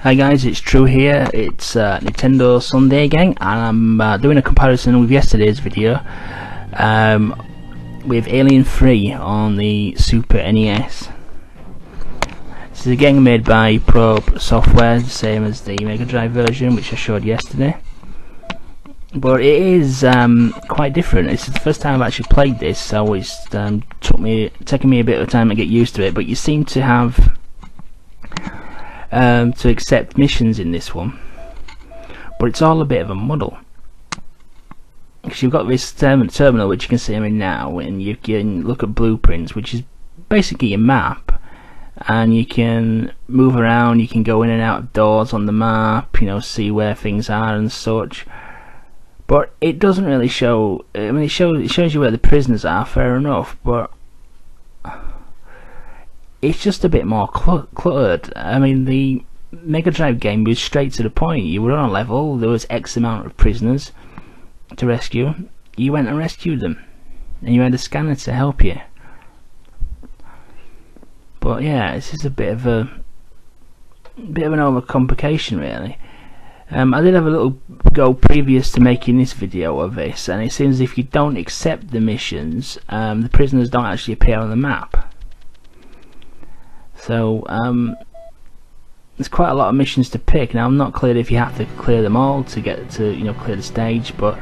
Hi guys, it's True here. It's Nintendo Sunday again, and I'm doing a comparison with yesterday's video with Alien 3 on the Super NES. This is a game made by Probe Software, the same as the Mega Drive version which I showed yesterday. But it is quite different. It's the first time I've actually played this, so it's taken me a bit of time to get used to it. But you seem to have to accept missions in this one, but it's all a bit of a muddle because you've got this terminal which you can see I'm in now, and you can look at blueprints, which is basically a map, and you can move around, you can go in and out of doors on the map, you know, see where things are and such. But it doesn't really show. I mean, it shows you where the prisoners are, fair enough, but it's just a bit more cluttered. I mean, the Mega Drive game was straight to the point. You were on a level, there was X amount of prisoners to rescue. You went and rescued them, and you had a scanner to help you. But yeah, this is a bit of an overcomplication, really. I did have a little go previous to making this video of this, and it seems if you don't accept the missions, the prisoners don't actually appear on the map. So there's quite a lot of missions to pick. Now I'm not clear if you have to clear them all to get to, you know, clear the stage, but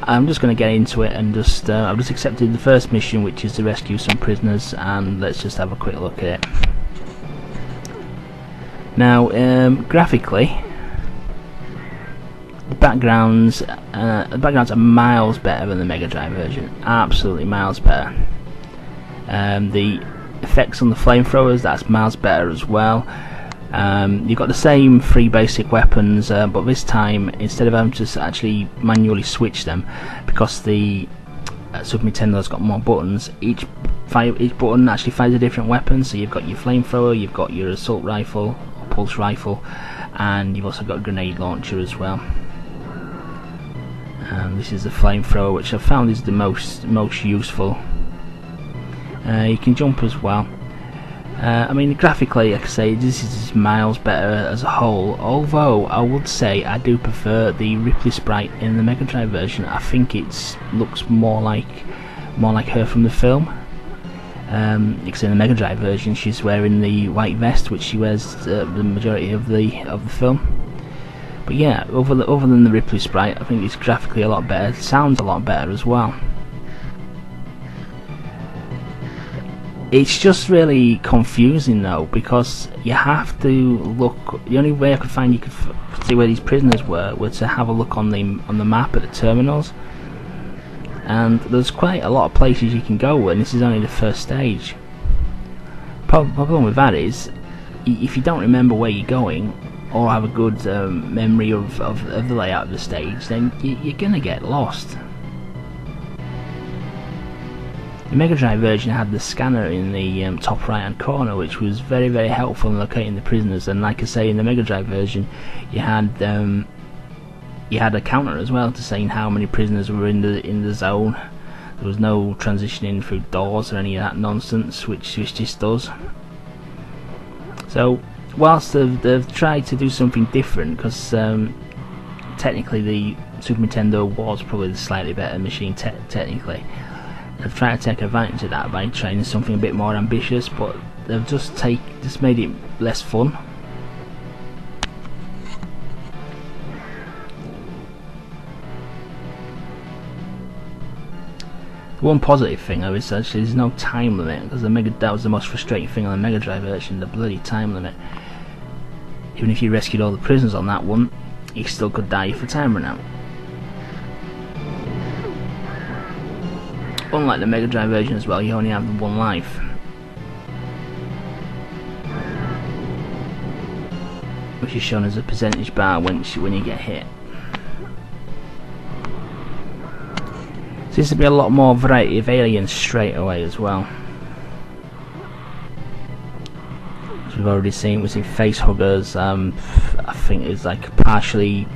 I'm just going to get into it and just I've just accepted the first mission, which is to rescue some prisoners, and let's just have a quick look at it. Now graphically, the backgrounds are miles better than the Mega Drive version, absolutely miles better. The effects on the flamethrowers, that's miles better as well. You've got the same three basic weapons, but this time, instead of having to actually manually switch them, because the Super Nintendo's got more buttons, each button actually fires a different weapon. So you've got your flamethrower, you've got your assault rifle or pulse rifle, and you've also got a grenade launcher as well. This is the flamethrower, which I found is the most useful. You can jump as well. I mean, graphically, like I say, this is miles better as a whole, although I would say I do prefer the Ripley sprite in the Mega Drive version. I think it looks more like her from the film. Because in the Mega Drive version she's wearing the white vest, which she wears the majority of the film. But yeah, other than the Ripley sprite, I think it's graphically a lot better. It sounds a lot better as well. It's just really confusing though, because you have to look. The only way I could find you could see where these prisoners were to have a look on the map at the terminals, and there's quite a lot of places you can go, and this is only the first stage. Problem with that is, if you don't remember where you're going or have a good memory of the layout of the stage, then you're gonna get lost. The Mega Drive version had the scanner in the top right hand corner, which was very, very helpful in locating the prisoners, and like I say, in the Mega Drive version you had a counter as well to saying how many prisoners were in the zone. There was no transitioning through doors or any of that nonsense, which this does. So whilst they've tried to do something different, because technically the Super Nintendo was probably the slightly better machine technically, they've tried to take advantage of that by trying something a bit more ambitious, but they've just made it less fun. The one positive thing though is actually there's no time limit, because that was the most frustrating thing on the Mega Drive version, the bloody time limit. Even if you rescued all the prisoners on that one, you still could die if the time ran out. Unlike the Mega Drive version as well, you only have one life. Which is shown as a percentage bar when you get hit. Seems to be a lot more variety of aliens straight away as well. As we've already seen, we've seen face huggers. I think it's like partially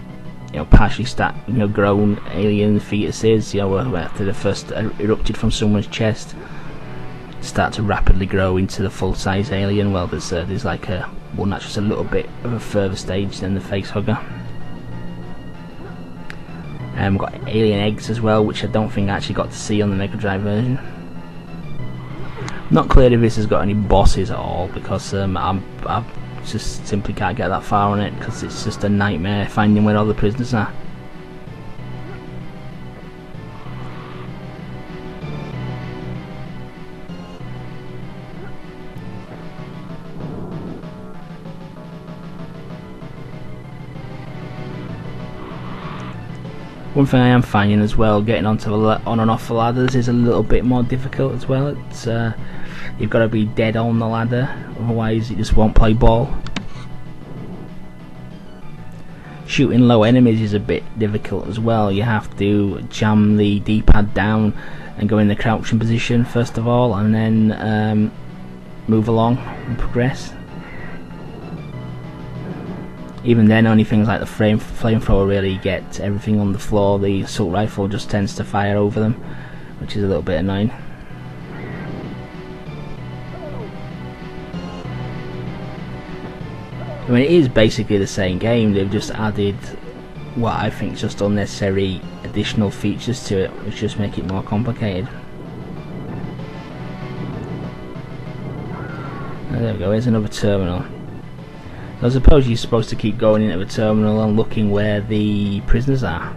grown alien fetuses, after they first erupted from someone's chest. start to rapidly grow into the full-size alien. Well, there's like one that's just a little bit of a further stage than the face hugger. We've got alien eggs as well, which I don't think I actually got to see on the Mega Drive version. Not clear if this has got any bosses at all, because I just simply can't get that far on it, because it's just a nightmare finding where all the prisoners are. One thing I am finding as well, getting onto on and off the ladders is a little bit more difficult as well. It's you've got to be dead on the ladder, otherwise it just won't play ball. Shooting low enemies is a bit difficult as well. You have to jam the D-pad down and go in the crouching position first of all, and then move along and progress. Even then, only things like the flamethrower really get everything on the floor. The assault rifle just tends to fire over them, which is a little bit annoying. I mean, it is basically the same game. They've just added what I think is just unnecessary additional features to it, which just make it more complicated. Oh, there we go, here's another terminal. I suppose you're supposed to keep going into the terminal and looking where the prisoners are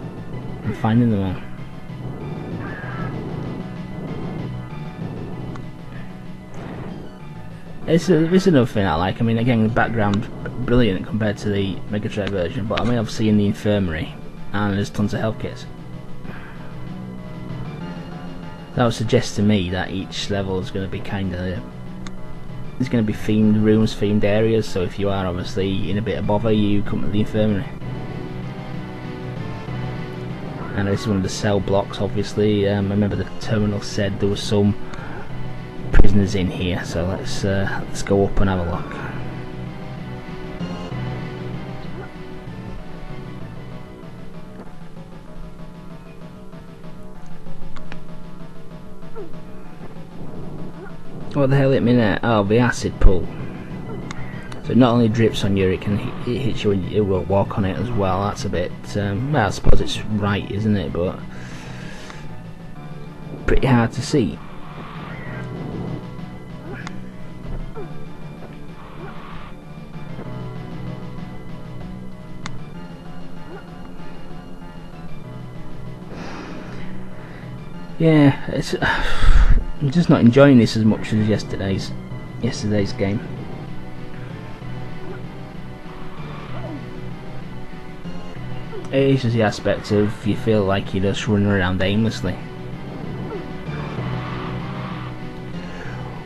and finding them all. This is another thing I like. I mean, again, the background brilliant compared to the Mega Drive version, but I mean, obviously in the infirmary, and there's tons of health kits. That would suggest to me that each level is going to be kind of, there's going to be themed rooms, themed areas, so if you are obviously in a bit of bother, you come to the infirmary. And this is one of the cell blocks, obviously. I remember the terminal said there was some prisoners in here, so let's go up and have a look. What the hell hit me there? Oh, the acid pool. So it not only drips on you, it hits you and you will walk on it as well. That's a bit, well, I suppose it's right, isn't it? But pretty hard to see. Yeah, it's. I'm just not enjoying this as much as yesterday's game. It is just the aspect of you feel like you're just running around aimlessly.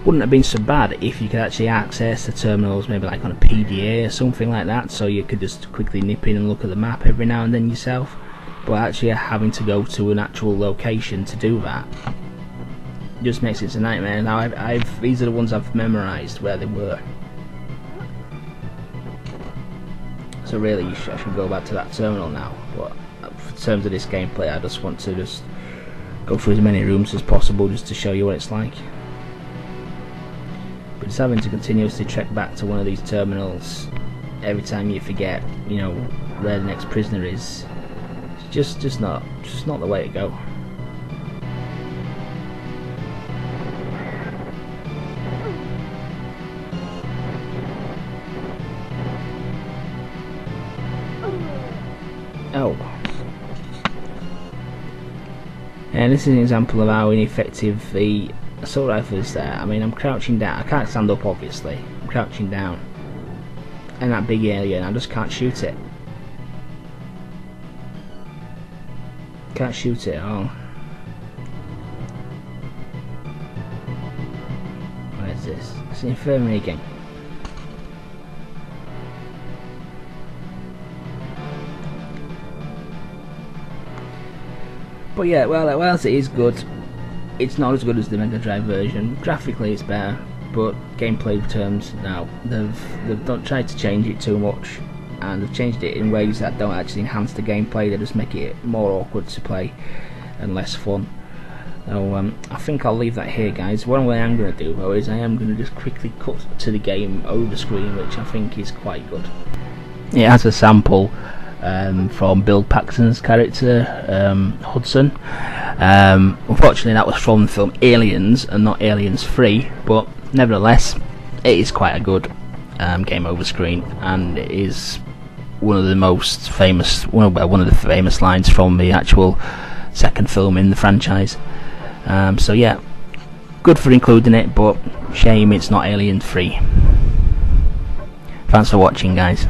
Wouldn't have been so bad if you could actually access the terminals maybe like on a PDA or something like that, so you could just quickly nip in and look at the map every now and then yourself, but actually having to go to an actual location to do that just makes it a nightmare. Now these are the ones I've memorised where they were, so really I should go back to that terminal now, but in terms of this gameplay I just want to go through as many rooms as possible just to show you what it's like. But just having to continuously trek back to one of these terminals every time you forget, you know, where the next prisoner is, it's just not the way to go. Oh. And this is an example of how ineffective the assault rifle is there. I mean, I'm crouching down. I can't stand up, obviously. I'm crouching down. And that big alien, I just can't shoot it. Can't shoot it at all. Where's this? It's the infirmary again. But yeah, well it is good. It's not as good as the Mega Drive version. Graphically it's better, but gameplay terms, now they've not tried to change it too much, and they've changed it in ways that don't actually enhance the gameplay. They just make it more awkward to play and less fun. So I think I'll leave that here, guys. What I am going to do though is I am going to just quickly cut to the game over screen, which I think is quite good. It has a sample from Bill Paxton's character Hudson. Unfortunately that was from the film Aliens and not Aliens 3, but nevertheless it is quite a good game over screen, and it is one of the most famous, one of the famous lines from the actual second film in the franchise. So yeah, good for including it, but shame it's not Alien 3. Thanks for watching, guys.